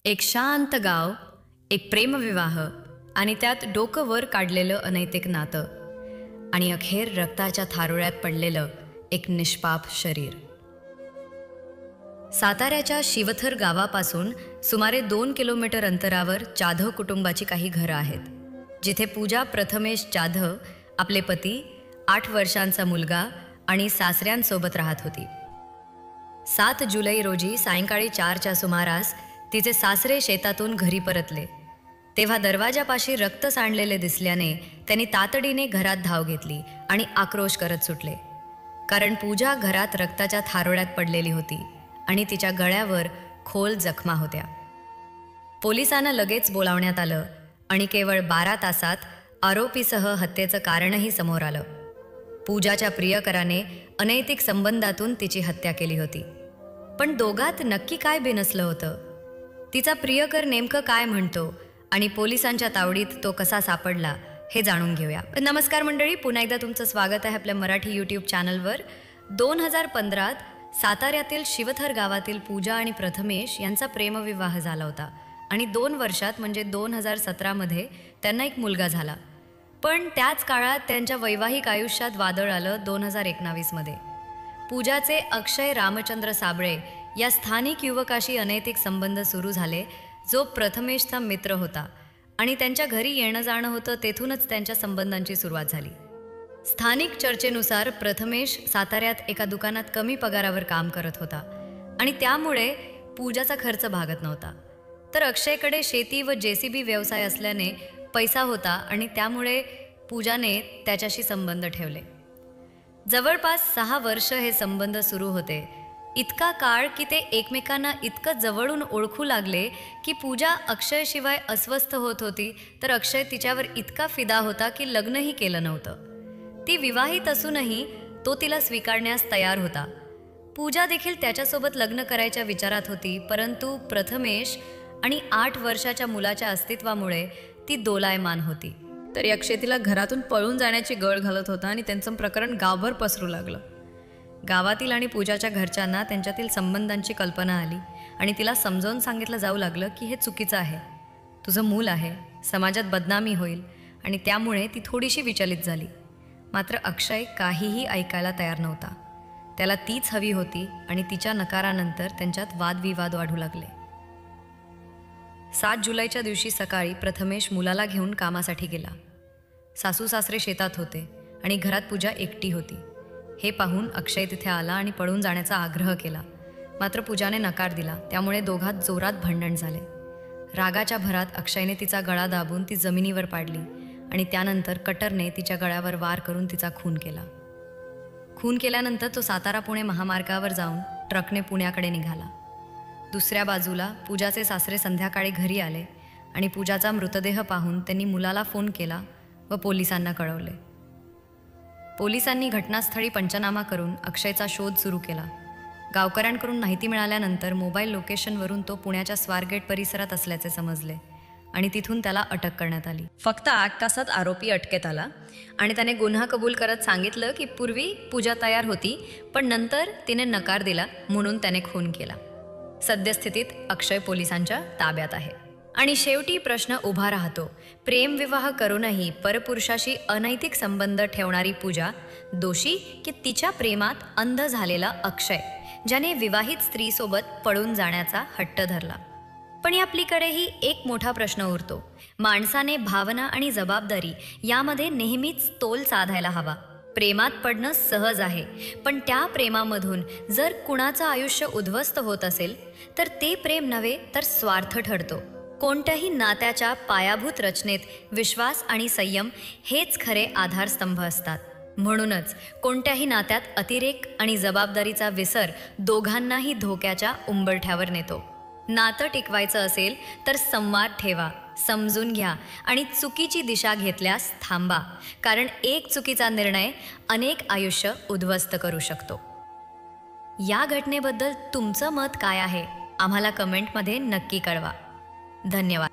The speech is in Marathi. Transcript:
एक शांत गाव, एक प्रेमविवाह आणि त्यात डोकं वर काढलेलं अनैतिक नातं आणि अखेर रक्ताच्या थारोळ्यात पडलेलं एक निष्पाप शरीर. साताऱ्याच्या शिवथर गावापासून सुमारे 2 किलोमीटर अंतरावर जाधव कुटुंबाची काही घरं आहेत, जिथे पूजा प्रथमेश जाधव आपले पती, 8 वर्षांचा मुलगा आणि सासऱ्यांसोबत राहत होती. 7 जुलै रोजी सायंकाळी 4च्या सुमारास तिचे सासरे शेतातून घरी परतले. तेव्हा दरवाजापाशी रक्त सांडलेले दिसल्याने त्यांनी तातडीने घरात धाव घेतली आणि आक्रोश करत सुटले, कारण पूजा घरात रक्ताच्या थारोळ्यात पडलेली होती आणि तिच्या गळ्यावर खोल जखमा होत्या. पोलिसांना लगेच बोलावण्यात आलं आणि केवळ 12 तासात आरोपीसह हत्येचं कारणही समोर आलं. पूजाच्या प्रियकराने अनैतिक संबंधातून तिची हत्या केली होती. पण दोघात नक्की काय बिनसलं होतं? तिचा प्रियकर नेमकं काय म्हणतो आणि पोलिसांच्या तावडीत तो कसा सापडला हे जाणून घेऊया. नमस्कार मंडळी, पुन्हा एकदा तुमचं स्वागत आहे आपल्या मराठी यूट्यूब चॅनलवर. 2015 साताऱ्यातील शिवथर गावातील पूजा आणि प्रथमेश यांचा प्रेमविवाह झाला होता आणि 2 वर्षात म्हणजे 2017 त्यांना एक मुलगा झाला. पण त्याच काळात त्यांच्या वैवाहिक आयुष्यात वादळ आलं 2019 पूजाचे अक्षय रामचंद्र साबळे या स्थानिक युवकाशी अनैतिक संबंध सुरू झाले, जो प्रथमेशचा मित्र होता आणि त्यांच्या घरी येणं जाणं होतं. तेथूनच त्यांच्या संबंधांची सुरुवात झाली. स्थानिक चर्चेनुसार प्रथमेश साताऱ्यात एका दुकानात कमी पगारावर काम करत होता आणि त्यामुळे पूजाचा खर्च भागत नव्हता. तर अक्षयकडे शेती व JCB व्यवसाय असल्याने पैसा होता आणि त्यामुळे पूजाने त्याच्याशी संबंध ठेवले. जवळपास 6 वर्ष हे संबंध सुरू होते. इतका काळ की ते एकमेकांना इतकं जवळून ओळखू लागले की पूजा अक्षयशिवाय अस्वस्थ होत होती, तर अक्षय तिच्यावर इतका फिदा होता की लग्नही केलं नव्हतं. ती विवाहित असूनही तो तिला स्वीकारण्यास तयार होता. पूजा देखील त्याच्यासोबत लग्न करायच्या विचारात होती, परंतु प्रथमेश आणि 8 वर्षाच्या मुलाच्या अस्तित्वामुळे ती दोलायमान होती. तरी अक्षय तिला घरातून पळून जाण्याची गळ घालत होता आणि त्यांचं प्रकरण गावभर पसरू लागलं. गावातील आणि पूजाच्या घरच्यांना त्यांच्यातील संबंधांची कल्पना आली आणि तिला समजावून सांगितलं जाऊ लागलं की हे चुकीचं आहे, तुझं मूल आहे, समाजात बदनामी होईल, आणि त्यामुळे ती थोडीशी विचलित झाली. मात्र अक्षय काहीही ऐकायला तयार नव्हता. त्याला तीच हवी होती आणि तिच्या नकारानंतर त्यांच्यात वादविवाद वाढू लागले. 7 जुलैच्या दिवशी सकाळी प्रथमेश मुलाला घेऊन कामासाठी गेला. सासू सासरे शेतात होते आणि घरात पूजा एकटी होती. हे पाहून अक्षय तिथे आला आणि पळून जाण्याचा आग्रह केला, मात्र पूजाने नकार दिला. त्यामुळे दोघात जोरात भांडण झाले. रागाच्या भरात अक्षयने तिचा गळा दाबून ती जमिनीवर पाडली आणि त्यानंतर कटरने तिच्या गळ्यावर वार करून तिचा खून केला. खून केल्यानंतर तो सातारा पुणे महामार्गावर जाऊन ट्रकने पुण्याकडे निघाला. दुसऱ्या बाजूला पूजाचे सासरे संध्याकाळी घरी आले आणि पूजाचा मृतदेह पाहून त्यांनी मुलाला फोन केला व पोलिसांना कळवले. पोलिसांनी घटनास्थळी पंचनामा करून अक्षयचा शोध सुरू केला. गावकऱ्यांकडून माहिती मिळाल्यानंतर मोबाईल लोकेशनवरून तो पुण्याच्या स्वारगेट परिसरात असल्याचे समजले आणि तिथून त्याला अटक करण्यात आली. फक्त 8 तासात आरोपी अटकेत आला आणि त्याने गुन्हा कबूल करत सांगितलं की पूर्वी पूजा तयार होती, पण नंतर तिने नकार दिला म्हणून त्याने खून केला. सद्यस्थितीत अक्षय पोलिसांच्या ताब्यात आहे. आणि शेवटी प्रश्न उभा राहतो, प्रेमविवाह करूनही परपुरुषाशी अनैतिक संबंध ठेवणारी पूजा दोषी की तिच्या प्रेमात अंध झालेला अक्षय, ज्याने विवाहित स्त्रीसोबत पळून जाण्याचा हट्ट धरला? पण या पलीकडेही एक मोठा प्रश्न उरतो. माणसाने भावना आणि जबाबदारी यामध्ये नेहमीच तोल साधायला हवा. प्रेमात पडणं सहज आहे, पण त्या प्रेमामधून जर कुणाचं आयुष्य उद्ध्वस्त होत असेल तर ते प्रेम नव्हे तर स्वार्थ ठरतो. कोणत्याही नात्याच्या पायाभूत रचनेत विश्वास आणि संयम हेच खरे आधारस्तंभ असतात. म्हणूनच कोणत्याही नात्यात अतिरेक आणि जबाबदारीचा विसर दोघांनाही धोक्याच्या उंबरठ्यावर नेतो. नातं टिकवायचं असेल तर संवाद ठेवा, समजून घ्या आणि चुकीची दिशा घेतल्यास थांबा, कारण एक चुकीचा निर्णय अनेक आयुष्य उद्ध्वस्त करू शकतो. या घटनेबद्दल तुमचं मत काय आहे? आम्हाला कमेंटमध्ये नक्की कळवा. धन्यवाद.